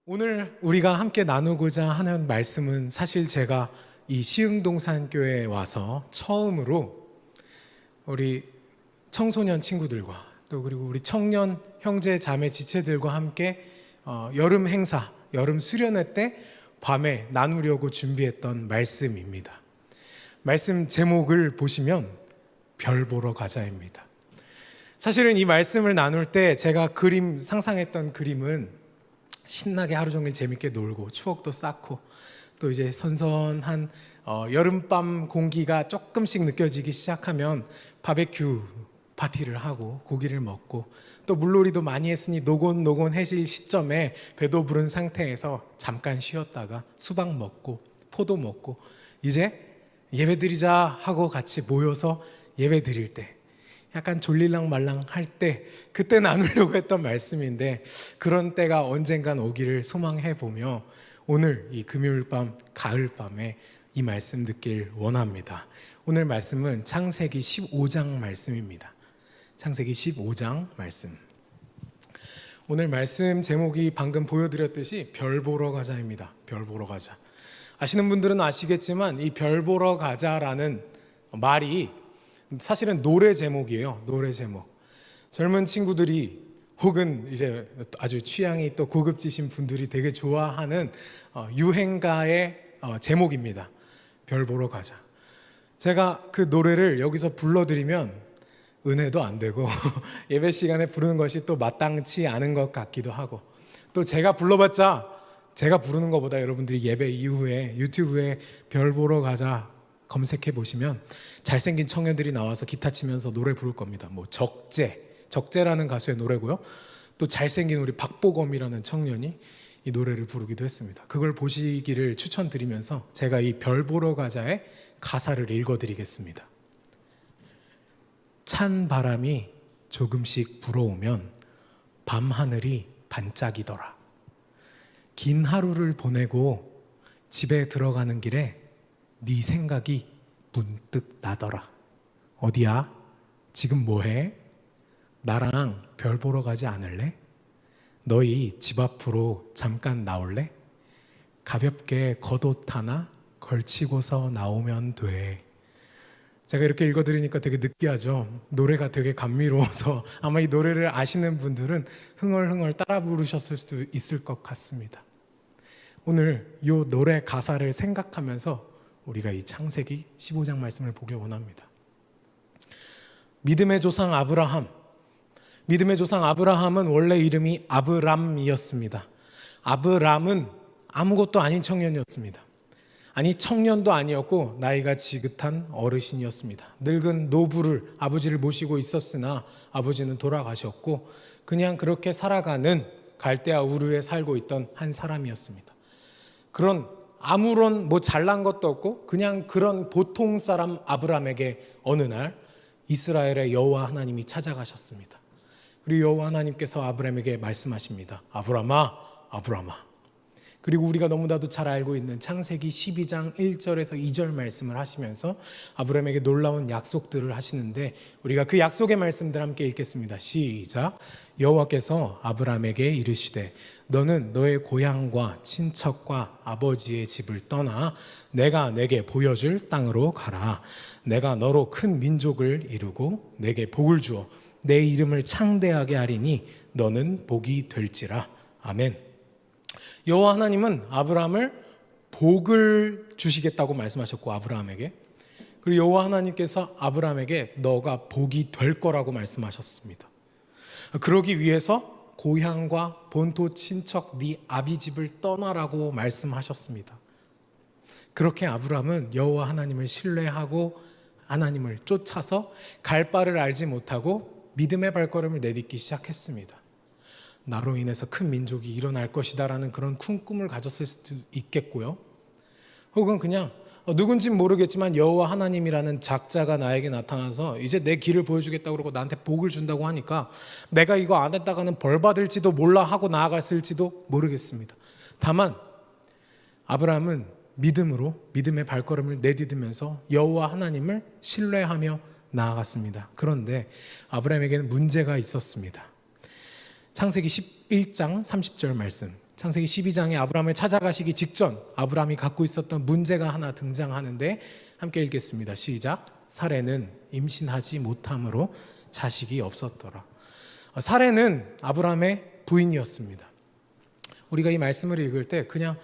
오늘 우리가 함께 나누고자 하는 말씀은 사실 제가 이 시흥동산교회에 와서 처음으로 우리 청소년 친구들과 또 그리고 우리 청년 형제 자매 지체들과 함께 여름 행사, 여름 수련회 때 밤에 나누려고 준비했던 말씀입니다. 말씀 제목을 보시면 별 보러 가자입니다. 사실은 이 말씀을 나눌 때 제가 상상했던 그림은 신나게 하루 종일 재밌게 놀고 추억도 쌓고 또 이제 선선한 여름밤 공기가 조금씩 느껴지기 시작하면 바베큐 파티를 하고 고기를 먹고 또 물놀이도 많이 했으니 노곤노곤해질 시점에 배도 부른 상태에서 잠깐 쉬었다가 수박 먹고 포도 먹고 이제 예배 드리자 하고 같이 모여서 예배 드릴 때 약간 졸릴랑 말랑 할 때 그때 나누려고 했던 말씀인데 그런 때가 언젠간 오기를 소망해 보며 오늘 이 금요일 밤 가을밤에 이 말씀 듣길 원합니다. 오늘 말씀은 창세기 15장 말씀입니다. 창세기 15장 말씀. 오늘 말씀 제목이 방금 보여드렸듯이 별 보러 가자입니다. 별 보러 가자. 아시는 분들은 아시겠지만 이 별 보러 가자라는 말이 사실은 노래 제목이에요. 노래 제목. 젊은 친구들이 혹은 이제 아주 취향이 또 고급지신 분들이 되게 좋아하는 유행가의 제목입니다. 별 보러 가자. 제가 그 노래를 여기서 불러드리면 은혜도 안 되고 예배 시간에 부르는 것이 또 마땅치 않은 것 같기도 하고 또 제가 불러봤자 제가 부르는 것보다 여러분들이 예배 이후에 유튜브에 별 보러 가자 검색해 보시면 잘생긴 청년들이 나와서 기타 치면서 노래 부를 겁니다. 뭐 적재라는 가수의 노래고요. 또 잘생긴 우리 박보검이라는 청년이 이 노래를 부르기도 했습니다. 그걸 보시기를 추천드리면서 제가 이 별 보러 가자의 가사를 읽어드리겠습니다. 찬 바람이 조금씩 불어오면 밤하늘이 반짝이더라. 긴 하루를 보내고 집에 들어가는 길에 네 생각이 문득 나더라. 어디야? 지금 뭐해? 나랑 별 보러 가지 않을래? 너희 집 앞으로 잠깐 나올래? 가볍게 겉옷 하나 걸치고서 나오면 돼. 제가 이렇게 읽어드리니까 되게 느끼하죠? 노래가 되게 감미로워서 아마 이 노래를 아시는 분들은 흥얼흥얼 따라 부르셨을 수도 있을 것 같습니다. 오늘 이 노래 가사를 생각하면서 우리가 이 창세기 15장 말씀을 보길 원합니다. 믿음의 조상 아브라함. 믿음의 조상 아브라함은 원래 이름이 아브람이었습니다. 아브람은 아무것도 아닌 청년이었습니다. 아니 청년도 아니었고 나이가 지긋한 어르신이었습니다. 늙은 노부를 아버지를 모시고 있었으나 아버지는 돌아가셨고 그냥 그렇게 살아가는 갈대아 우르에 살고 있던 한 사람이었습니다. 그런 아무런 잘난 것도 없고 그냥 그런 보통 사람 아브람에게 어느 날 이스라엘의 여호와 하나님이 찾아가셨습니다. 그리고 여호와 하나님께서 아브람에게 말씀하십니다. 아브람아, 아브람아. 그리고 우리가 너무나도 잘 알고 있는 창세기 12장 1절에서 2절 말씀을 하시면서 아브람에게 놀라운 약속들을 하시는데 우리가 그 약속의 말씀들 함께 읽겠습니다. 시작. 여호와께서 아브람에게 이르시되 너는 너의 고향과 친척과 아버지의 집을 떠나 내가 내게 보여줄 땅으로 가라. 내가 너로 큰 민족을 이루고 내게 복을 주어 내 이름을 창대하게 하리니 너는 복이 될지라. 아멘. 여호와 하나님은 아브라함을 복을 주시겠다고 말씀하셨고 아브라함에게 그리고 여호와 하나님께서 아브라함에게 너가 복이 될 거라고 말씀하셨습니다. 그러기 위해서 고향과 본토 친척 네 아비 집을 떠나라고 말씀하셨습니다. 그렇게 아브라함은 여호와 하나님을 신뢰하고 하나님을 쫓아서 갈 바를 알지 못하고 믿음의 발걸음을 내딛기 시작했습니다. 나로 인해서 큰 민족이 일어날 것이다라는 그런 큰 꿈을 가졌을 수도 있겠고요. 혹은 그냥 누군지는 모르겠지만 여호와 하나님이라는 작자가 나에게 나타나서 이제 내 길을 보여주겠다고 그러고 나한테 복을 준다고 하니까 내가 이거 안 했다가는 벌 받을지도 몰라 하고 나아갔을지도 모르겠습니다. 다만 아브라함은 믿음으로 믿음의 발걸음을 내디디면서 여호와 하나님을 신뢰하며 나아갔습니다. 그런데 아브라함에게는 문제가 있었습니다. 창세기 11장 30절 말씀 창세기 12장에 아브라함을 찾아가시기 직전 아브라함이 갖고 있었던 문제가 하나 등장하는데 함께 읽겠습니다. 시작. 사레는 임신하지 못함으로 자식이 없었더라. 사레는 아브라함의 부인이었습니다. 우리가 이 말씀을 읽을 때 그냥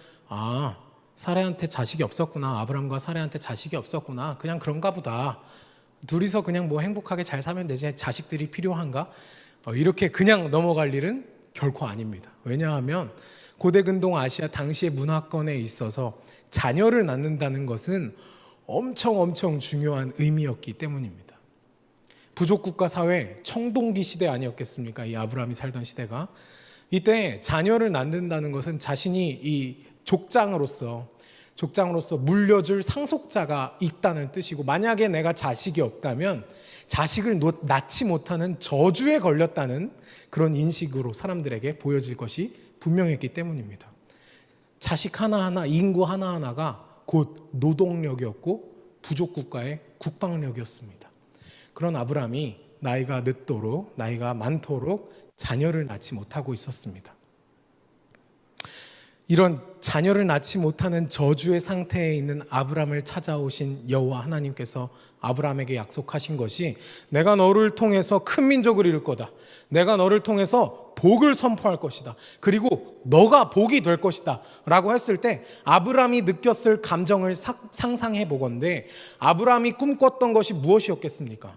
사레한테 자식이 없었구나, 아브라함과 사레한테 자식이 없었구나, 그냥 그런가 보다, 둘이서 그냥 뭐 행복하게 잘 살면 되지, 자식들이 필요한가, 이렇게 그냥 넘어갈 일은 결코 아닙니다. 왜냐하면 고대 근동 아시아 당시의 문화권에 있어서 자녀를 낳는다는 것은 엄청 중요한 의미였기 때문입니다. 부족국가 사회, 청동기 시대 아니었겠습니까? 이 아브라함이 살던 시대가. 이때 자녀를 낳는다는 것은 자신이 이 족장으로서 물려줄 상속자가 있다는 뜻이고, 만약에 내가 자식이 없다면 자식을 낳지 못하는 저주에 걸렸다는 그런 인식으로 사람들에게 보여질 것이 분명했기 때문입니다. 자식 하나하나, 인구 하나하나가 곧 노동력이었고 부족국가의 국방력이었습니다. 그런 아브라함이 나이가 많도록 자녀를 낳지 못하고 있었습니다. 이런 자녀를 낳지 못하는 저주의 상태에 있는 아브라함을 찾아오신 여호와 하나님께서 아브라함에게 약속하신 것이, 내가 너를 통해서 큰 민족을 이룰 거다, 내가 너를 통해서 복을 선포할 것이다, 그리고 너가 복이 될 것이다 라고 했을 때 아브라함이 느꼈을 감정을 상상해 보건대 아브라함이 꿈꿨던 것이 무엇이었겠습니까?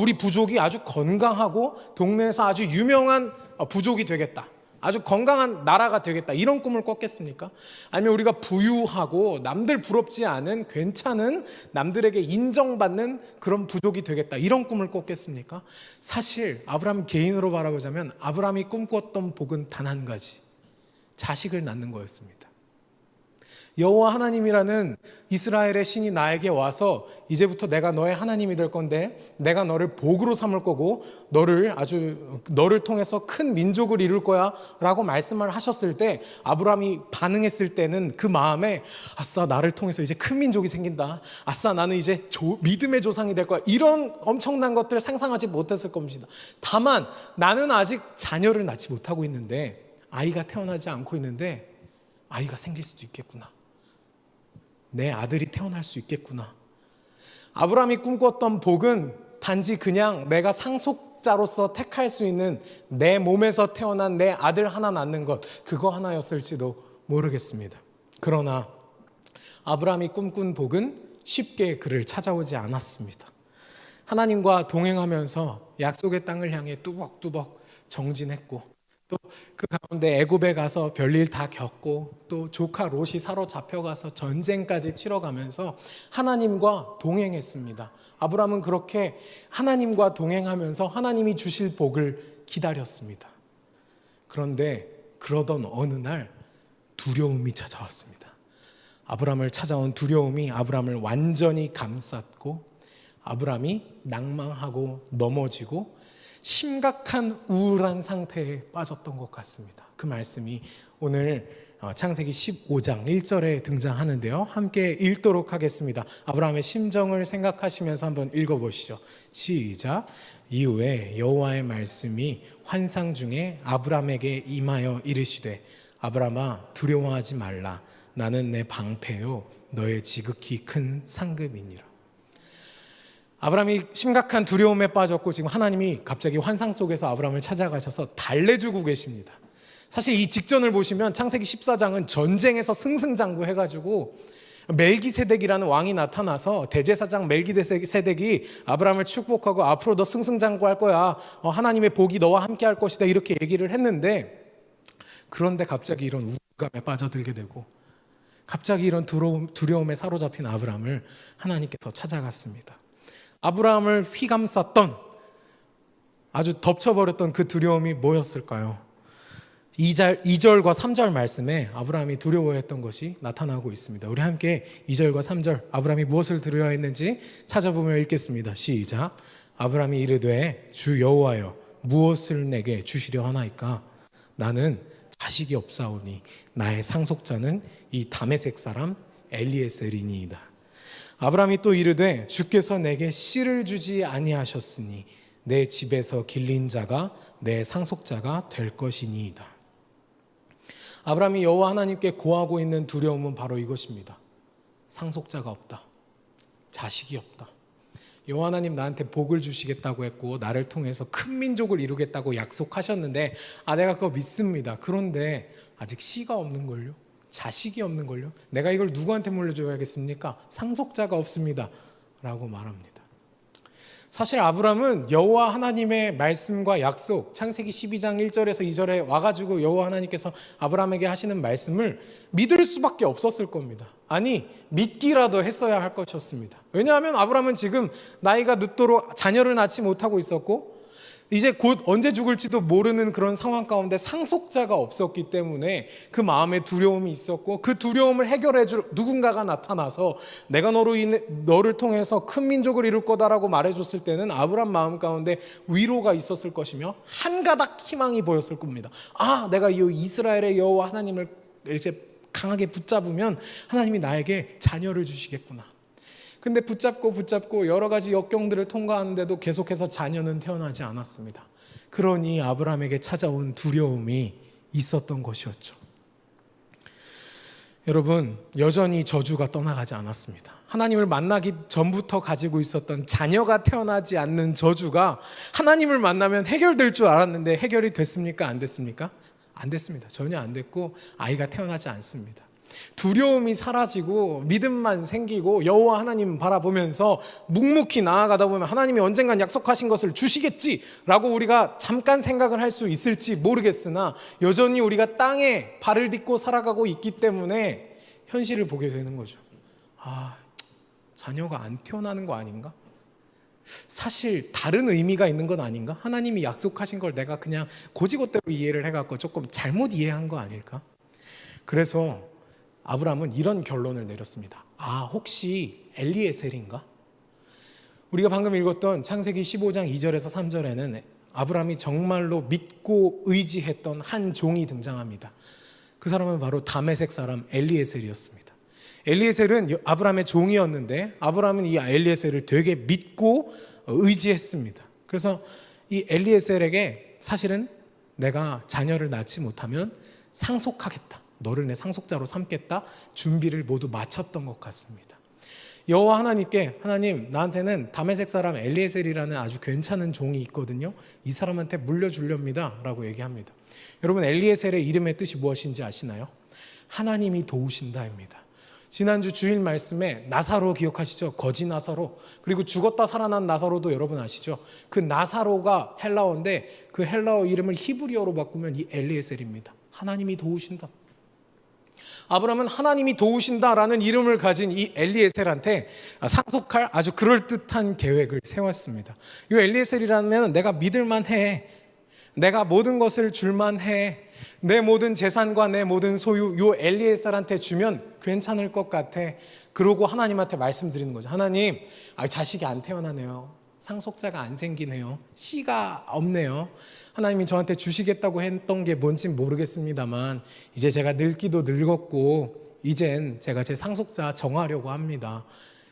우리 부족이 아주 건강하고 동네에서 아주 유명한 부족이 되겠다, 아주 건강한 나라가 되겠다, 이런 꿈을 꿨겠습니까? 아니면 우리가 부유하고 남들 부럽지 않은 괜찮은, 남들에게 인정받는 그런 부족이 되겠다, 이런 꿈을 꿨겠습니까? 사실 아브라함 개인으로 바라보자면 아브라함이 꿈꿨던 복은 단 한 가지, 자식을 낳는 거였습니다. 여호와 하나님이라는 이스라엘의 신이 나에게 와서 이제부터 내가 너의 하나님이 될 건데 내가 너를 복으로 삼을 거고 너를 통해서 큰 민족을 이룰 거야 라고 말씀을 하셨을 때 아브라함이 반응했을 때는 그 마음에 아싸, 나를 통해서 이제 큰 민족이 생긴다, 아싸, 나는 이제 믿음의 조상이 될 거야, 이런 엄청난 것들을 상상하지 못했을 겁니다. 다만 나는 아직 자녀를 낳지 못하고 있는데, 아이가 태어나지 않고 있는데 아이가 생길 수도 있겠구나, 내 아들이 태어날 수 있겠구나. 아브라함이 꿈꿨던 복은 단지 그냥 내가 상속자로서 택할 수 있는 내 몸에서 태어난 내 아들 하나 낳는 것, 그거 하나였을지도 모르겠습니다. 그러나 아브라함이 꿈꾼 복은 쉽게 그를 찾아오지 않았습니다. 하나님과 동행하면서 약속의 땅을 향해 뚜벅뚜벅 정진했고, 또 그 가운데 애굽에 가서 별일 다 겪고, 또 조카 롯이 사로잡혀가서 전쟁까지 치러가면서 하나님과 동행했습니다. 아브라함은 그렇게 하나님과 동행하면서 하나님이 주실 복을 기다렸습니다. 그런데 그러던 어느 날 두려움이 찾아왔습니다. 아브라함을 찾아온 두려움이 아브라함을 완전히 감쌌고, 아브라함이 낭망하고 넘어지고 심각한 우울한 상태에 빠졌던 것 같습니다. 그 말씀이 오늘 창세기 15장 1절에 등장하는데요, 함께 읽도록 하겠습니다. 아브라함의 심정을 생각하시면서 한번 읽어보시죠. 시작. 이후에 여호와의 말씀이 환상 중에 아브라함에게 임하여 이르시되, 아브라함아, 두려워하지 말라, 나는 내 방패요 너의 지극히 큰 상급이니라. 아브라함이 심각한 두려움에 빠졌고, 지금 하나님이 갑자기 환상 속에서 아브라함을 찾아가셔서 달래주고 계십니다. 사실 이 직전을 보시면 창세기 14장은 전쟁에서 승승장구해가지고 멜기세덱이라는 왕이 나타나서 대제사장 멜기세덱이 아브라함을 축복하고 앞으로 너 승승장구할 거야, 하나님의 복이 너와 함께 할 것이다, 이렇게 얘기를 했는데, 그런데 갑자기 이런 우울감에 빠져들게 되고, 갑자기 이런 두려움에 사로잡힌 아브라함을 하나님께서 찾아갔습니다. 아브라함을 휘감쌌던, 아주 덮쳐버렸던 그 두려움이 뭐였을까요? 2절과 3절 말씀에 아브라함이 두려워했던 것이 나타나고 있습니다. 우리 함께 2절과 3절 아브라함이 무엇을 두려워했는지 찾아보며 읽겠습니다. 시작. 아브라함이 이르되, 주 여호와여, 무엇을 내게 주시려 하나이까? 나는 자식이 없사오니 나의 상속자는 이 다메섹 사람 엘리에셀이니이다. 아브라함이 또 이르되, 주께서 내게 씨를 주지 아니하셨으니 내 집에서 길린 자가 내 상속자가 될 것이니이다. 아브라함이 여호와 하나님께 고하고 있는 두려움은 바로 이것입니다. 상속자가 없다. 자식이 없다. 여호와 하나님 나한테 복을 주시겠다고 했고 나를 통해서 큰 민족을 이루겠다고 약속하셨는데 내가 그거 믿습니다. 그런데 아직 씨가 없는걸요. 자식이 없는걸요. 내가 이걸 누구한테 물려줘야겠습니까? 상속자가 없습니다. 라고 말합니다. 사실 아브라함은 여호와 하나님의 말씀과 약속, 창세기 12장 1절에서 2절에 와가지고 여호와 하나님께서 아브라함에게 하시는 말씀을 믿을 수밖에 없었을 겁니다. 아니, 믿기라도 했어야 할 것이었습니다. 왜냐하면 아브라함은 지금 나이가 늦도록 자녀를 낳지 못하고 있었고 이제 곧 언제 죽을지도 모르는 그런 상황 가운데 상속자가 없었기 때문에 그 마음에 두려움이 있었고 그 두려움을 해결해 줄 누군가가 나타나서 내가 너를 통해서 큰 민족을 이룰 거다라고 말해줬을 때는 아브라함 마음 가운데 위로가 있었을 것이며 한 가닥 희망이 보였을 겁니다. 내가 이 이스라엘의 여호와 하나님을 이렇게 강하게 붙잡으면 하나님이 나에게 자녀를 주시겠구나. 근데 붙잡고 여러 가지 역경들을 통과하는데도 계속해서 자녀는 태어나지 않았습니다. 그러니 아브라함에게 찾아온 두려움이 있었던 것이었죠. 여러분, 여전히 저주가 떠나가지 않았습니다. 하나님을 만나기 전부터 가지고 있었던 자녀가 태어나지 않는 저주가 하나님을 만나면 해결될 줄 알았는데 해결이 됐습니까? 안 됐습니까? 안 됐습니다. 전혀 안 됐고 아이가 태어나지 않습니다. 두려움이 사라지고 믿음만 생기고 여호와 하나님 바라보면서 묵묵히 나아가다 보면 하나님이 언젠간 약속하신 것을 주시겠지라고 우리가 잠깐 생각을 할 수 있을지 모르겠으나 여전히 우리가 땅에 발을 딛고 살아가고 있기 때문에 현실을 보게 되는 거죠. 자녀가 안 태어나는 거 아닌가? 사실 다른 의미가 있는 건 아닌가? 하나님이 약속하신 걸 내가 그냥 고지고대로 이해를 해갖고 조금 잘못 이해한 거 아닐까? 그래서 아브라함은 이런 결론을 내렸습니다. 혹시 엘리에셀인가? 우리가 방금 읽었던 창세기 15장 2절에서 3절에는 아브라함이 정말로 믿고 의지했던 한 종이 등장합니다. 그 사람은 바로 다메섹 사람 엘리에셀이었습니다. 엘리에셀은 아브라함의 종이었는데 아브라함은 이 엘리에셀을 되게 믿고 의지했습니다. 그래서 이 엘리에셀에게 사실은 내가 자녀를 낳지 못하면 상속하겠다. 너를 내 상속자로 삼겠다. 준비를 모두 마쳤던 것 같습니다. 여호와 하나님께 하나님 나한테는 다메섹 사람 엘리에셀이라는 아주 괜찮은 종이 있거든요. 이 사람한테 물려주렵니다 라고 얘기합니다. 여러분 엘리에셀의 이름의 뜻이 무엇인지 아시나요? 하나님이 도우신다입니다. 지난주 주일 말씀에 나사로 기억하시죠? 거지 나사로. 그리고 죽었다 살아난 나사로도 여러분 아시죠? 그 나사로가 헬라어인데 그 헬라어 이름을 히브리어로 바꾸면 이 엘리에셀입니다. 하나님이 도우신다. 아브라함은 하나님이 도우신다라는 이름을 가진 이 엘리에셀한테 상속할 아주 그럴듯한 계획을 세웠습니다. 이 엘리에셀이라면 내가 믿을만 해. 내가 모든 것을 줄만 해. 내 모든 재산과 내 모든 소유 이 엘리에셀한테 주면 괜찮을 것 같아. 그러고 하나님한테 말씀드리는 거죠. 하나님, 자식이 안 태어나네요. 상속자가 안 생기네요. 씨가 없네요. 하나님이 저한테 주시겠다고 했던 게 뭔진 모르겠습니다만 이제 제가 늙기도 늙었고 이젠 제가 제 상속자 정하려고 합니다.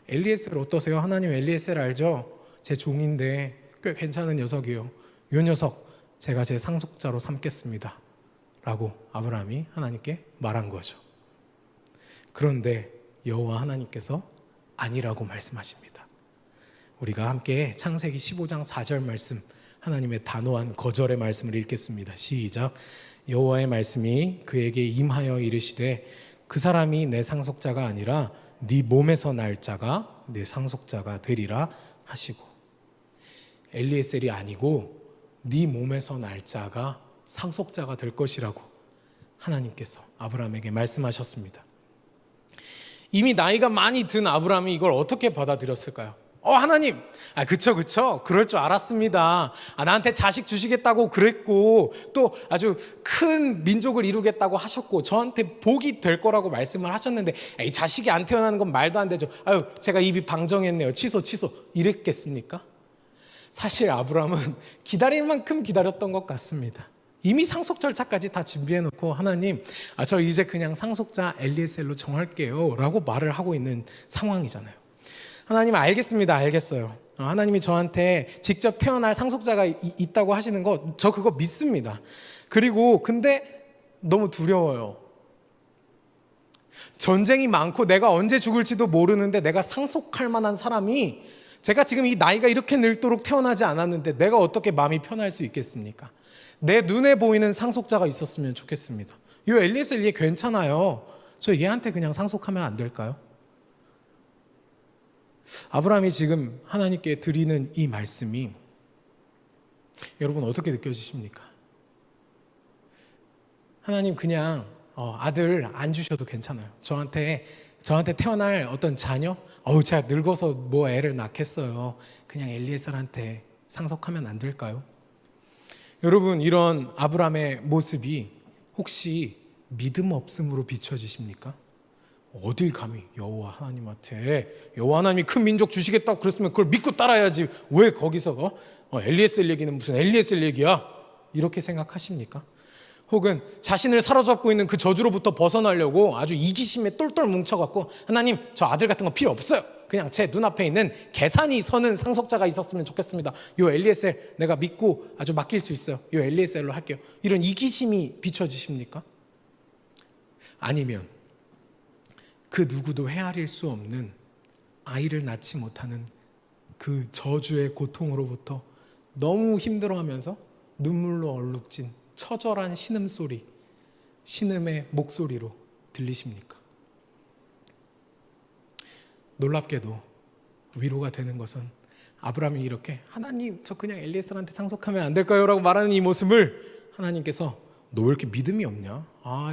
엘리에셀 어떠세요? 하나님 엘리에셀 알죠? 제 종인데 꽤 괜찮은 녀석이에요. 이 녀석 제가 제 상속자로 삼겠습니다 라고 아브라함이 하나님께 말한 거죠. 그런데 여호와 하나님께서 아니라고 말씀하십니다. 우리가 함께 창세기 15장 4절 말씀 하나님의 단호한 거절의 말씀을 읽겠습니다. 시작. 여호와의 말씀이 그에게 임하여 이르시되 그 사람이 내 상속자가 아니라 네 몸에서 날 자가 내 상속자가 되리라 하시고 엘리에셀이 아니고 네 몸에서 날 자가 상속자가 될 것이라고 하나님께서 아브라함에게 말씀하셨습니다. 이미 나이가 많이 든 아브라함이 이걸 어떻게 받아들였을까요? 하나님, 그쵸. 그럴 줄 알았습니다. 나한테 자식 주시겠다고 그랬고, 또 아주 큰 민족을 이루겠다고 하셨고, 저한테 복이 될 거라고 말씀을 하셨는데, 이 자식이 안 태어나는 건 말도 안 되죠. 제가 입이 방정했네요. 취소. 이랬겠습니까? 사실 아브라함은 기다릴 만큼 기다렸던 것 같습니다. 이미 상속 절차까지 다 준비해놓고 하나님, 저 이제 그냥 상속자 엘리에셀로 정할게요 라고 말을 하고 있는 상황이잖아요. 하나님 알겠어요. 하나님이 저한테 직접 태어날 상속자가 있다고 하시는 거 저 그거 믿습니다. 그리고 근데 너무 두려워요. 전쟁이 많고 내가 언제 죽을지도 모르는데 내가 상속할 만한 사람이, 제가 지금 이 나이가 이렇게 늙도록 태어나지 않았는데 내가 어떻게 마음이 편할 수 있겠습니까? 내 눈에 보이는 상속자가 있었으면 좋겠습니다. 이 엘리에셀 얘 괜찮아요. 저 얘한테 그냥 상속하면 안 될까요? 아브라함이 지금 하나님께 드리는 이 말씀이 여러분 어떻게 느껴지십니까? 하나님 그냥 아들 안 주셔도 괜찮아요. 저한테 태어날 어떤 자녀, 제가 늙어서 뭐 애를 낳겠어요. 그냥 엘리에셀한테 상속하면 안 될까요? 여러분, 이런 아브라함의 모습이 혹시 믿음 없음으로 비춰지십니까? 어딜 감히 여호와 하나님한테, 여호와 하나님이 큰 민족 주시겠다고 그랬으면 그걸 믿고 따라야지, 왜 거기서 엘리에셀 얘기는 무슨 엘리에셀 얘기야? 이렇게 생각하십니까? 혹은 자신을 사로잡고 있는 그 저주로부터 벗어나려고 아주 이기심에 똘똘 뭉쳐갖고, 하나님 저 아들 같은 거 필요 없어요. 그냥 제 눈앞에 있는 계산이 서는 상속자가 있었으면 좋겠습니다. 요 엘리에셀 내가 믿고 아주 맡길 수 있어요. 요 엘리에셀로 할게요. 이런 이기심이 비춰지십니까? 아니면 그 누구도 헤아릴 수 없는 아이를 낳지 못하는 그 저주의 고통으로부터 너무 힘들어하면서 눈물로 얼룩진 처절한 신음소리, 신음의 목소리로 들리십니까? 놀랍게도 위로가 되는 것은 아브라함이 이렇게, 하나님 저 그냥 엘리에셀한테 상속하면 안 될까요? 라고 말하는 이 모습을 하나님께서 너 왜 이렇게 믿음이 없냐?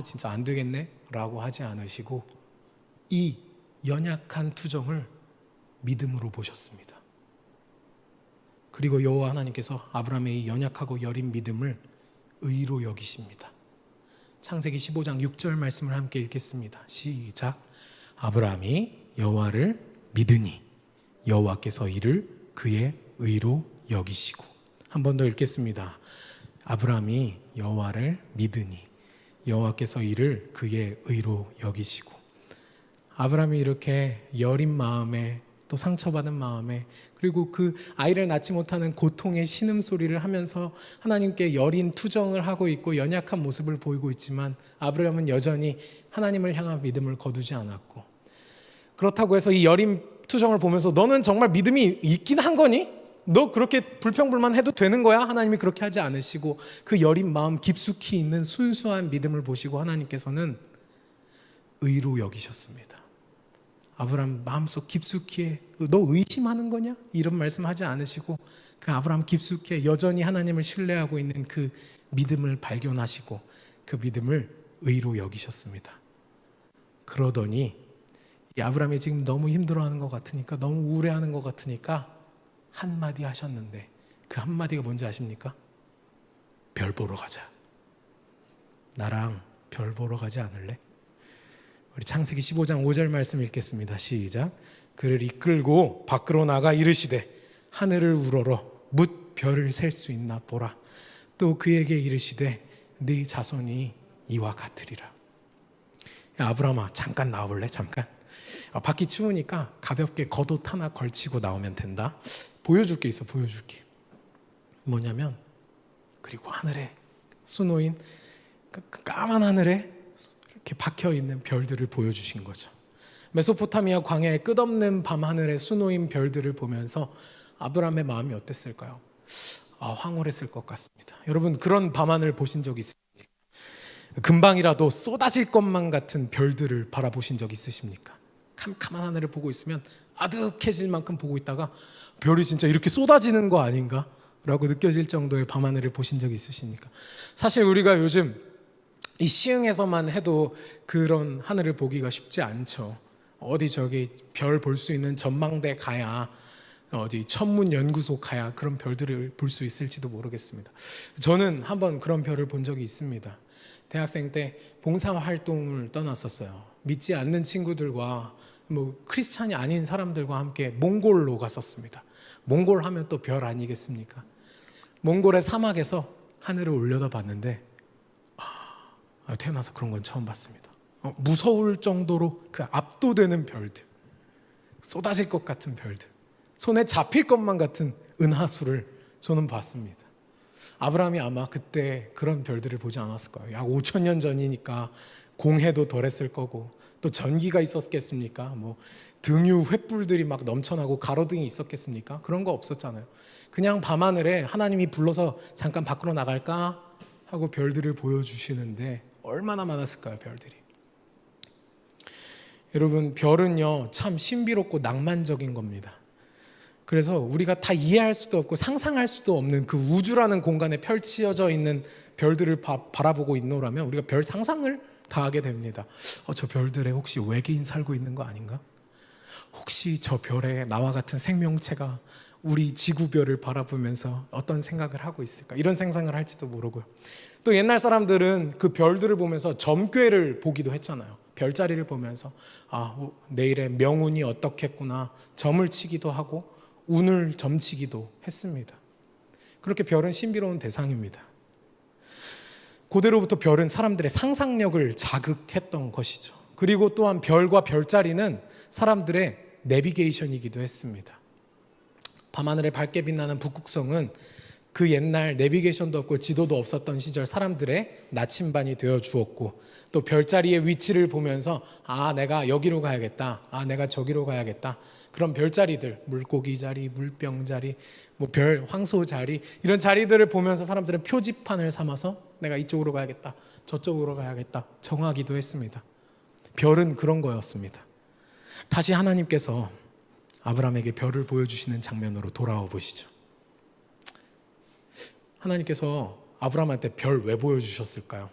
진짜 안 되겠네? 라고 하지 않으시고 이 연약한 투정을 믿음으로 보셨습니다. 그리고 여호와 하나님께서 아브라함의 이 연약하고 여린 믿음을 의로 여기십니다. 창세기 15장 6절 말씀을 함께 읽겠습니다. 시작. 아브라함이 여호와를 믿으니 여호와께서 이를 그의 의로 여기시고. 한 번 더 읽겠습니다. 아브라함이 여호와를 믿으니 여호와께서 이를 그의 의로 여기시고. 아브라함이 이렇게 여린 마음에, 또 상처받은 마음에, 그리고 그 아이를 낳지 못하는 고통의 신음소리를 하면서 하나님께 여린 투정을 하고 있고 연약한 모습을 보이고 있지만, 아브라함은 여전히 하나님을 향한 믿음을 거두지 않았고, 그렇다고 해서 이 여린 투정을 보면서 너는 정말 믿음이 있긴 한 거니? 너 그렇게 불평불만해도 되는 거야? 하나님이 그렇게 하지 않으시고 그 여린 마음 깊숙이 있는 순수한 믿음을 보시고 하나님께서는 의로 여기셨습니다. 아브라함 마음속 깊숙이에 너 의심하는 거냐? 이런 말씀하지 않으시고 그 아브라함 깊숙이에 여전히 하나님을 신뢰하고 있는 그 믿음을 발견하시고 그 믿음을 의로 여기셨습니다. 그러더니 이 아브라함이 지금 너무 힘들어하는 것 같으니까, 너무 우울해하는 것 같으니까 한마디 하셨는데, 그 한마디가 뭔지 아십니까? 별 보러 가자. 나랑 별 보러 가지 않을래? 우리 창세기 15장 5절 말씀 읽겠습니다. 시작. 그를 이끌고 밖으로 나가 이르시되 하늘을 우러러 뭇 별을 셀 수 있나 보라. 또 그에게 이르시되 네 자손이 이와 같으리라. 야, 아브라함아 잠깐 나와볼래? 잠깐. 밖이 추우니까 가볍게 겉옷 하나 걸치고 나오면 된다. 보여줄 게 있어. 보여줄게. 뭐냐면, 그리고 하늘에 수놓인 그 까만 하늘에 이렇게 박혀있는 별들을 보여주신 거죠. 메소포타미아 광야의 끝없는 밤하늘에 수놓인 별들을 보면서 아브라함의 마음이 어땠을까요? 황홀했을 것 같습니다. 여러분, 그런 밤하늘 보신 적 있으십니까? 금방이라도 쏟아질 것만 같은 별들을 바라보신 적 있으십니까? 캄캄한 하늘을 보고 있으면 아득해질 만큼 보고 있다가 별이 진짜 이렇게 쏟아지는 거 아닌가? 라고 느껴질 정도의 밤하늘을 보신 적 있으십니까? 사실 우리가 요즘 이 시흥에서만 해도 그런 하늘을 보기가 쉽지 않죠. 어디 저기 별 볼 수 있는 전망대 가야, 어디 천문연구소 가야 그런 별들을 볼 수 있을지도 모르겠습니다. 저는 한번 그런 별을 본 적이 있습니다. 대학생 때 봉사활동을 떠났었어요. 믿지 않는 친구들과 크리스찬이 아닌 사람들과 함께 몽골로 갔었습니다. 몽골 하면 또 별 아니겠습니까? 몽골의 사막에서 하늘을 올려다 봤는데 태어나서 그런 건 처음 봤습니다. 무서울 정도로 그 압도되는 별들, 쏟아질 것 같은 별들, 손에 잡힐 것만 같은 은하수를 저는 봤습니다. 아브라함이 아마 그때 그런 별들을 보지 않았을 거예요. 약 5천 년 전이니까 공해도 덜했을 거고, 또 전기가 있었겠습니까? 뭐 등유 횃불들이 막 넘쳐나고 가로등이 있었겠습니까? 그런 거 없었잖아요. 그냥 밤하늘에 하나님이 불러서 잠깐 밖으로 나갈까 하고 별들을 보여주시는데 얼마나 많았을까요, 별들이. 여러분, 별은요 참 신비롭고 낭만적인 겁니다. 그래서 우리가 다 이해할 수도 없고 상상할 수도 없는 그 우주라는 공간에 펼쳐져 있는 별들을 바라보고 있노라면 우리가 별 상상을 다 하게 됩니다. 저 별들에 혹시 외계인 살고 있는 거 아닌가? 혹시 저 별에 나와 같은 생명체가 우리 지구별을 바라보면서 어떤 생각을 하고 있을까? 이런 상상을 할지도 모르고요. 또 옛날 사람들은 그 별들을 보면서 점괘를 보기도 했잖아요. 별자리를 보면서 내일의 명운이 어떻겠구나 점을 치기도 하고 운을 점치기도 했습니다. 그렇게 별은 신비로운 대상입니다. 고대로부터 별은 사람들의 상상력을 자극했던 것이죠. 그리고 또한 별과 별자리는 사람들의 내비게이션이기도 했습니다. 밤하늘에 밝게 빛나는 북극성은 그 옛날 내비게이션도 없고 지도도 없었던 시절 사람들의 나침반이 되어 주었고, 또 별자리의 위치를 보면서 내가 여기로 가야겠다, 내가 저기로 가야겠다, 그런 별자리들, 물고기 자리, 물병 자리, 뭐 별 황소 자리, 이런 자리들을 보면서 사람들은 표지판을 삼아서 내가 이쪽으로 가야겠다, 저쪽으로 가야겠다 정하기도 했습니다. 별은 그런 거였습니다. 다시 하나님께서 아브라함에게 별을 보여주시는 장면으로 돌아와 보시죠. 하나님께서 아브라함한테 별 왜 보여주셨을까요?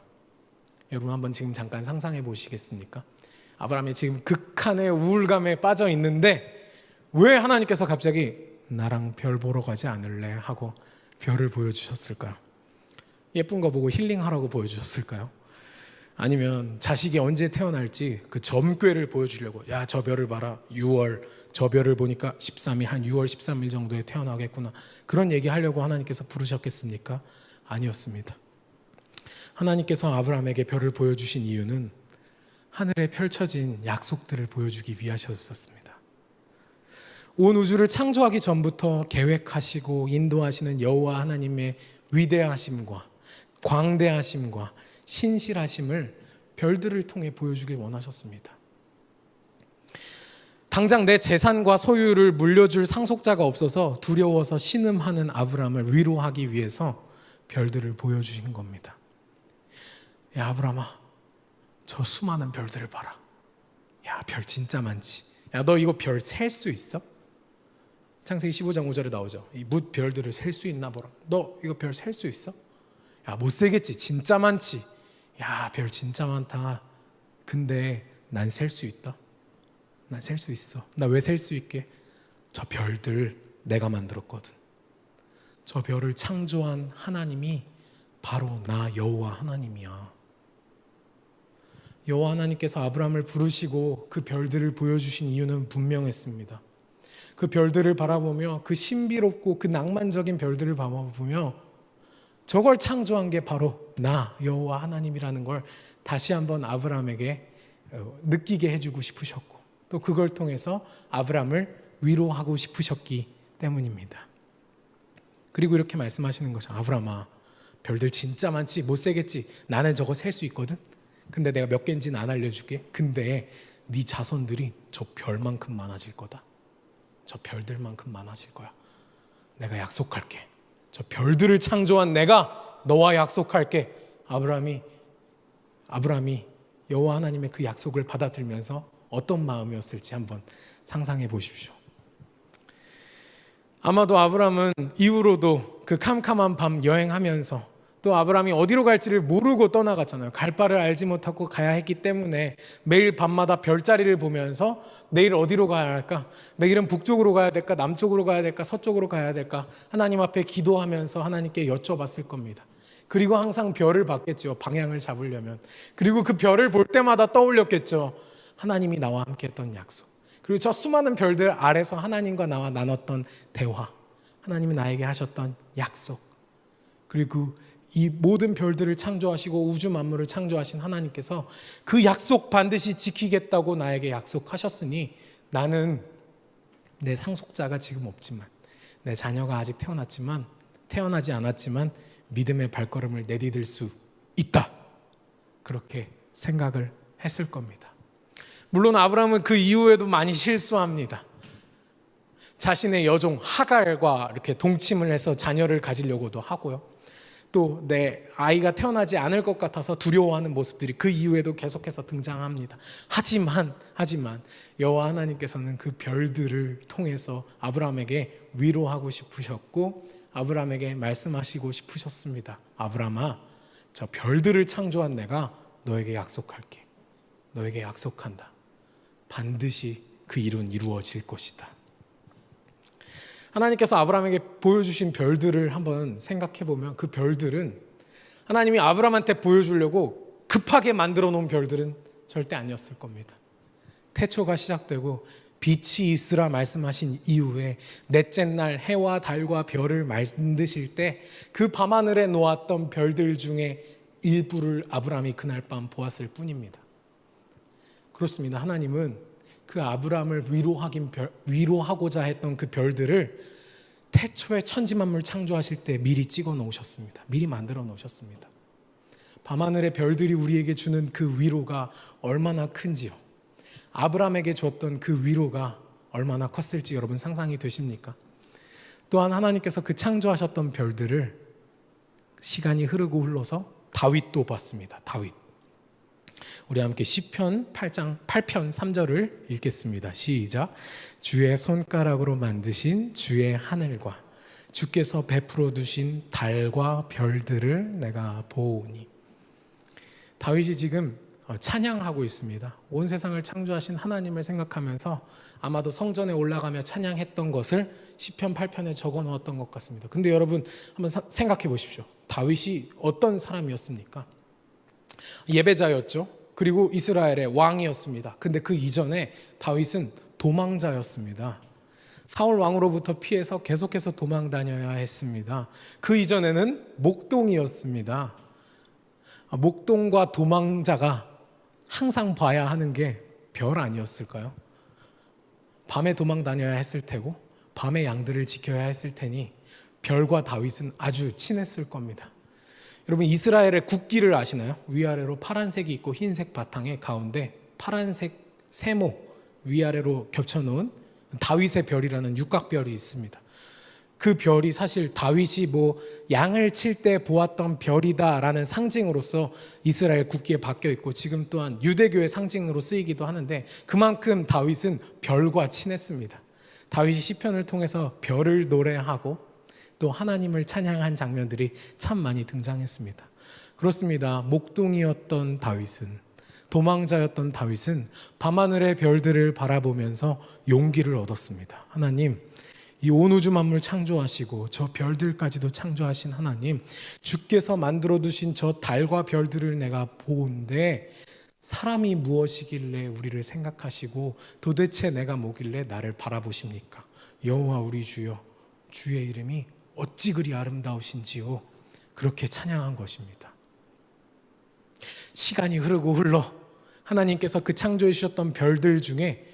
여러분 한번 지금 잠깐 상상해 보시겠습니까? 아브라함이 지금 극한의 우울감에 빠져 있는데 왜 하나님께서 갑자기 나랑 별 보러 가지 않을래? 하고 별을 보여주셨을까요? 예쁜 거 보고 힐링하라고 보여주셨을까요? 아니면 자식이 언제 태어날지 그 점괘를 보여주려고, 야, 저 별을 봐라, 6월, 저 별을 보니까 13일, 한 6월 13일 정도에 태어나겠구나, 그런 얘기하려고 하나님께서 부르셨겠습니까? 아니었습니다. 하나님께서 아브라함에게 별을 보여주신 이유는 하늘에 펼쳐진 약속들을 보여주기 위하셨었습니다. 온 우주를 창조하기 전부터 계획하시고 인도하시는 여호와 하나님의 위대하심과 광대하심과 신실하심을 별들을 통해 보여주길 원하셨습니다. 당장 내 재산과 소유를 물려줄 상속자가 없어서 두려워서 신음하는 아브라함을 위로하기 위해서 별들을 보여주신 겁니다. 야, 아브라함아, 저 수많은 별들을 봐라. 야, 별 진짜 많지. 야, 너 이거 별 셀 수 있어? 창세기 15장 5절에 나오죠. 이 뭇 별들을 셀 수 있나 보라. 너 이거 별 셀 수 있어? 야, 못 세겠지. 진짜 많지. 야, 별 진짜 많다. 근데 난 셀 수 있다. 난 셀 수 있어. 나 왜 셀 수 있게? 저 별들 내가 만들었거든. 저 별을 창조한 하나님이 바로 나 여호와 하나님이야. 여호와 하나님께서 아브라함을 부르시고 그 별들을 보여주신 이유는 분명했습니다. 그 별들을 바라보며, 그 신비롭고 그 낭만적인 별들을 바라보며 저걸 창조한 게 바로 나 여호와 하나님이라는 걸 다시 한번 아브라함에게 느끼게 해주고 싶으셨고, 또 그걸 통해서 아브라함을 위로하고 싶으셨기 때문입니다. 그리고 이렇게 말씀하시는 거죠. 아브라함아, 별들 진짜 많지. 못 세겠지. 나는 저거 셀 수 있거든. 근데 내가 몇 개인지는 안 알려줄게. 근데 네 자손들이 저 별만큼 많아질 거다. 저 별들만큼 많아질 거야. 내가 약속할게. 저 별들을 창조한 내가 너와 약속할게. 아브라함이 여호와 하나님의 그 약속을 받아들면서 어떤 마음이었을지 한번 상상해 보십시오. 아마도 아브라함은 이후로도 그 캄캄한 밤 여행하면서, 또 아브라함이 어디로 갈지를 모르고 떠나갔잖아요. 갈 바를 알지 못하고 가야 했기 때문에 매일 밤마다 별자리를 보면서 내일 어디로 가야 할까? 내일은 북쪽으로 가야 될까? 남쪽으로 가야 될까? 서쪽으로 가야 될까? 하나님 앞에 기도하면서 하나님께 여쭤봤을 겁니다. 그리고 항상 별을 봤겠죠. 방향을 잡으려면. 그리고 그 별을 볼 때마다 떠올렸겠죠. 하나님이 나와 함께 했던 약속. 그리고 저 수많은 별들 아래서 하나님과 나와 나눴던 대화. 하나님이 나에게 하셨던 약속. 그리고 이 모든 별들을 창조하시고 우주 만물을 창조하신 하나님께서 그 약속 반드시 지키겠다고 나에게 약속하셨으니 나는 내 상속자가 지금 없지만, 내 자녀가 아직 태어나지 않았지만 믿음의 발걸음을 내디딜 수 있다. 그렇게 생각을 했을 겁니다. 물론 아브라함은 그 이후에도 많이 실수합니다. 자신의 여종 하갈과 이렇게 동침을 해서 자녀를 가지려고도 하고요. 또 내 아이가 태어나지 않을 것 같아서 두려워하는 모습들이 그 이후에도 계속해서 등장합니다. 하지만 여호와 하나님께서는 그 별들을 통해서 아브라함에게 위로하고 싶으셨고 아브라함에게 말씀하시고 싶으셨습니다. 아브라함아, 저 별들을 창조한 내가 너에게 약속할게. 너에게 약속한다. 반드시 그 일은 이루어질 것이다. 하나님께서 아브라함에게 보여주신 별들을 한번 생각해 보면 그 별들은 하나님이 아브라함한테 보여주려고 급하게 만들어 놓은 별들은 절대 아니었을 겁니다. 태초가 시작되고 빛이 있으라 말씀하신 이후에 넷째 날 해와 달과 별을 만드실 때 그 밤하늘에 놓았던 별들 중에 일부를 아브라함이 그날 밤 보았을 뿐입니다. 그렇습니다. 하나님은 그 아브라함을 위로하고자 했던 그 별들을 태초에 천지만물 창조하실 때 미리 찍어 놓으셨습니다. 미리 만들어 놓으셨습니다. 밤하늘의 별들이 우리에게 주는 그 위로가 얼마나 큰지요. 아브라함에게 줬던 그 위로가 얼마나 컸을지 여러분 상상이 되십니까? 또한 하나님께서 그 창조하셨던 별들을 시간이 흐르고 흘러서 다윗도 봤습니다. 다윗. 우리 함께 시편 8편 3절을 읽겠습니다. 시작. 주의 손가락으로 만드신 주의 하늘과 주께서 베풀어 두신 달과 별들을 내가 보오니. 다윗이 지금 찬양하고 있습니다. 온 세상을 창조하신 하나님을 생각하면서 아마도 성전에 올라가며 찬양했던 것을 시편 8편에 적어 놓았던 것 같습니다. 근데 여러분 한번 생각해 보십시오. 다윗이 어떤 사람이었습니까? 예배자였죠. 그리고 이스라엘의 왕이었습니다. 근데 그 이전에 다윗은 도망자였습니다. 사울 왕으로부터 피해서 계속해서 도망 다녀야 했습니다. 그 이전에는 목동이었습니다. 목동과 도망자가 항상 봐야 하는 게 별 아니었을까요? 밤에 도망 다녀야 했을 테고 밤에 양들을 지켜야 했을 테니 별과 다윗은 아주 친했을 겁니다. 여러분 이스라엘의 국기를 아시나요? 위아래로 파란색이 있고 흰색 바탕에 가운데 파란색 세모 위아래로 겹쳐놓은 다윗의 별이라는 육각별이 있습니다. 그 별이 사실 다윗이 양을 칠 때 보았던 별이다라는 상징으로서 이스라엘 국기에 박혀 있고 지금 또한 유대교의 상징으로 쓰이기도 하는데 그만큼 다윗은 별과 친했습니다. 다윗이 시편을 통해서 별을 노래하고 또 하나님을 찬양한 장면들이 참 많이 등장했습니다. 그렇습니다. 목동이었던 다윗은, 도망자였던 다윗은 밤하늘의 별들을 바라보면서 용기를 얻었습니다. 하나님, 이 온 우주 만물 창조하시고 저 별들까지도 창조하신 하나님, 주께서 만들어 두신 저 달과 별들을 내가 보는데 사람이 무엇이길래 우리를 생각하시고 도대체 내가 뭐길래 나를 바라보십니까? 여호와 우리 주여, 주의 이름이 어찌 그리 아름다우신지요. 그렇게 찬양한 것입니다. 시간이 흐르고 흘러 하나님께서 그 창조해 주셨던 별들 중에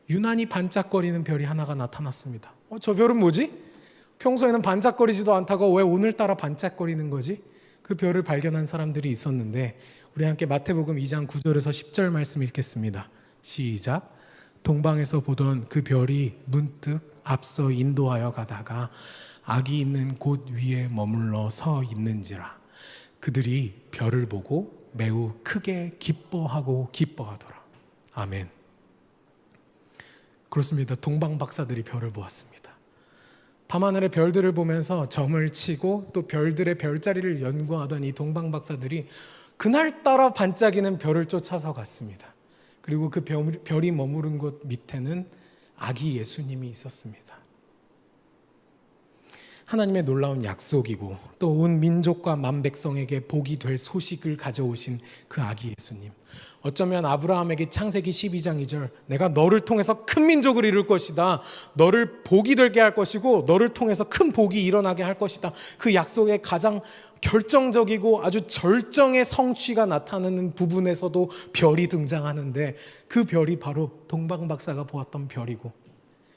유난히 반짝거리는 별이 하나가 나타났습니다. 저 별은 뭐지? 평소에는 반짝거리지도 않다가 왜 오늘따라 반짝거리는 거지? 그 별을 발견한 사람들이 있었는데 우리 함께 마태복음 2장 9절에서 10절 말씀 읽겠습니다. 시작. 동방에서 보던 그 별이 문득 앞서 인도하여 가다가 악이 있는 곳 위에 머물러 서 있는지라. 그들이 별을 보고 매우 크게 기뻐하더라. 아멘. 그렇습니다. 동방 박사들이 별을 보았습니다. 밤하늘의 별들을 보면서 점을 치고 또 별들의 별자리를 연구하던 이 동방 박사들이 그날따라 반짝이는 별을 쫓아서 갔습니다. 그리고 그 별이 머무른 곳 밑에는 아기 예수님이 있었습니다. 하나님의 놀라운 약속이고 또 온 민족과 만백성에게 복이 될 소식을 가져오신 그 아기 예수님. 어쩌면 아브라함에게 창세기 12장 2절 내가 너를 통해서 큰 민족을 이룰 것이다. 너를 복이 되게 할 것이고 너를 통해서 큰 복이 일어나게 할 것이다. 그 약속의 가장 결정적이고 아주 절정의 성취가 나타나는 부분에서도 별이 등장하는데 그 별이 바로 동방박사가 보았던 별이고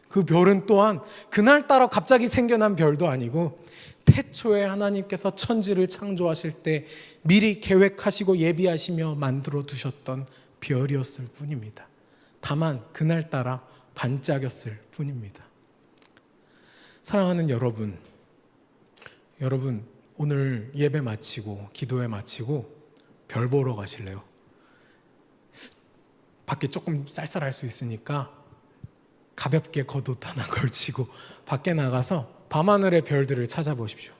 그 별은 또한 그날따라 갑자기 생겨난 별도 아니고 태초에 하나님께서 천지를 창조하실 때 미리 계획하시고 예비하시며 만들어 두셨던 별이었을 뿐입니다. 다만 그날따라 반짝였을 뿐입니다. 사랑하는 여러분, 오늘 예배 마치고 기도회 마치고 별 보러 가실래요? 밖에 조금 쌀쌀할 수 있으니까 가볍게 겉옷 하나 걸치고 밖에 나가서 밤하늘의 별들을 찾아보십시오.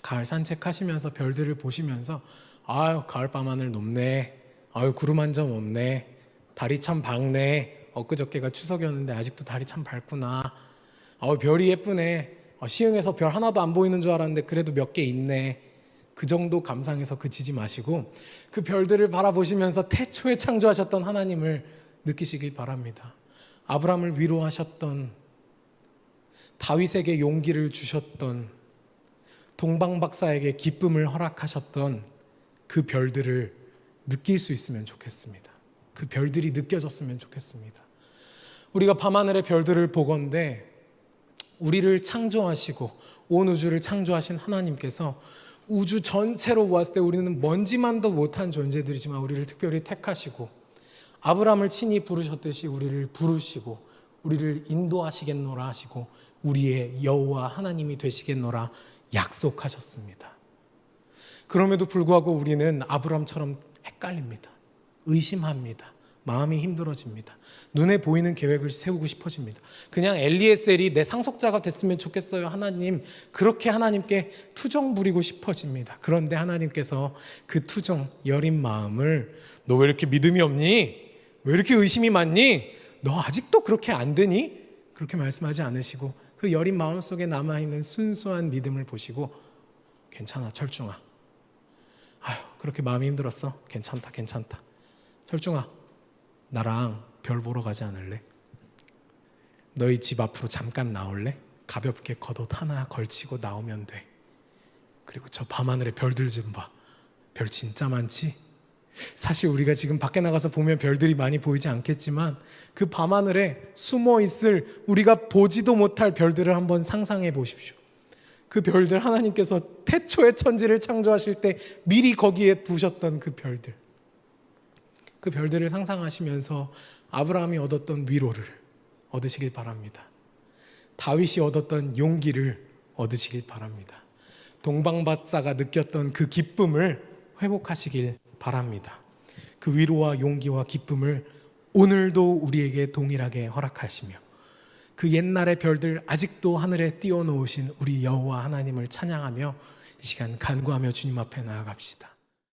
가을 산책하시면서 별들을 보시면서 아유, 가을 밤하늘 높네, 아유, 구름 한 점 없네, 달이 참 밝네, 엊그저께가 추석이었는데 아직도 달이 참 밝구나, 아유, 별이 예쁘네, 시흥에서 별 하나도 안 보이는 줄 알았는데 그래도 몇 개 있네. 그 정도 감상에서 그치지 마시고 그 별들을 바라보시면서 태초에 창조하셨던 하나님을 느끼시길 바랍니다. 아브라함을 위로하셨던, 다윗에게 용기를 주셨던, 동방박사에게 기쁨을 허락하셨던 그 별들을 느낄 수 있으면 좋겠습니다. 그 별들이 느껴졌으면 좋겠습니다. 우리가 밤하늘의 별들을 보건대 우리를 창조하시고 온 우주를 창조하신 하나님께서 우주 전체로 보았을 때 우리는 먼지만도 못한 존재들이지만 우리를 특별히 택하시고 아브라함을 친히 부르셨듯이 우리를 부르시고 우리를 인도하시겠노라 하시고 우리의 여호와 하나님이 되시겠노라 약속하셨습니다. 그럼에도 불구하고 우리는 아브라함처럼 헷갈립니다. 의심합니다. 마음이 힘들어집니다. 눈에 보이는 계획을 세우고 싶어집니다. 그냥 엘리에셀이 내 상속자가 됐으면 좋겠어요, 하나님. 그렇게 하나님께 투정 부리고 싶어집니다. 그런데 하나님께서 그 투정, 여린 마음을 너 왜 이렇게 믿음이 없니? 왜 이렇게 의심이 많니? 너 아직도 그렇게 안 되니? 그렇게 말씀하지 않으시고 그 여린 마음 속에 남아있는 순수한 믿음을 보시고 괜찮아, 철중아. 아유, 그렇게 마음이 힘들었어? 괜찮다. 철중아, 나랑 별 보러 가지 않을래? 너희 집 앞으로 잠깐 나올래? 가볍게 겉옷 하나 걸치고 나오면 돼. 그리고 저 밤하늘의 별들 좀 봐. 별 진짜 많지? 사실 우리가 지금 밖에 나가서 보면 별들이 많이 보이지 않겠지만 그 밤하늘에 숨어있을 우리가 보지도 못할 별들을 한번 상상해 보십시오. 그 별들, 하나님께서 태초에 천지를 창조하실 때 미리 거기에 두셨던 그 별들, 그 별들을 상상하시면서 아브라함이 얻었던 위로를 얻으시길 바랍니다. 다윗이 얻었던 용기를 얻으시길 바랍니다. 동방박사가 느꼈던 그 기쁨을 회복하시길 바랍니다. 그 위로와 용기와 기쁨을 오늘도 우리에게 동일하게 허락하시며 그 옛날의 별들 아직도 하늘에 띄워놓으신 우리 여호와 하나님을 찬양하며 이 시간 간구하며 주님 앞에 나아갑시다.